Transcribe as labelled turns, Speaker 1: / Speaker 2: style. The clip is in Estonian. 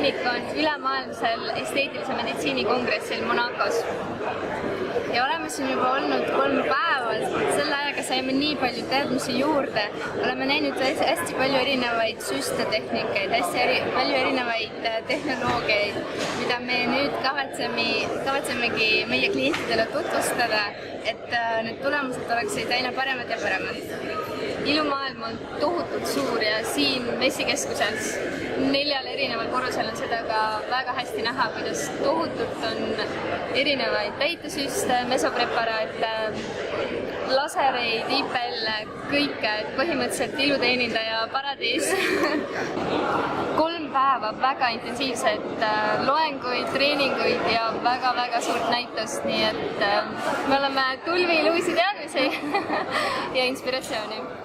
Speaker 1: kliinik on ülemaailmsel esteetilise meditsiini kongressil Monacos. Ja oleme siin juba olnud 3 päeva, selle ajaga saime nii palju teadmisi juurde. Oleme näinud hästi palju erinevaid süstetehnikaid, hästi palju erinevaid tehnoloogiaid, mida me nüüd kavatsemegi meie klientidele tutvustada, et need tulemused oleksid aina paremad ja paremad. Ilumaailm on tohutult suur ja siin messikeskuses 4 erineval korrusel on seda ka väga hästi näha, kuidas tohutult on erinevaid täitesüste, mesopreparaate, lasereid, IPL-e, kõike, põhimõtteliselt iluteenindaja paradiis. 3 päeva väga intensiivset loenguid, treeninguid ja väga-väga suurt näitust, nii et me oleme tulvil uusi teadmisi ja inspiratsiooni.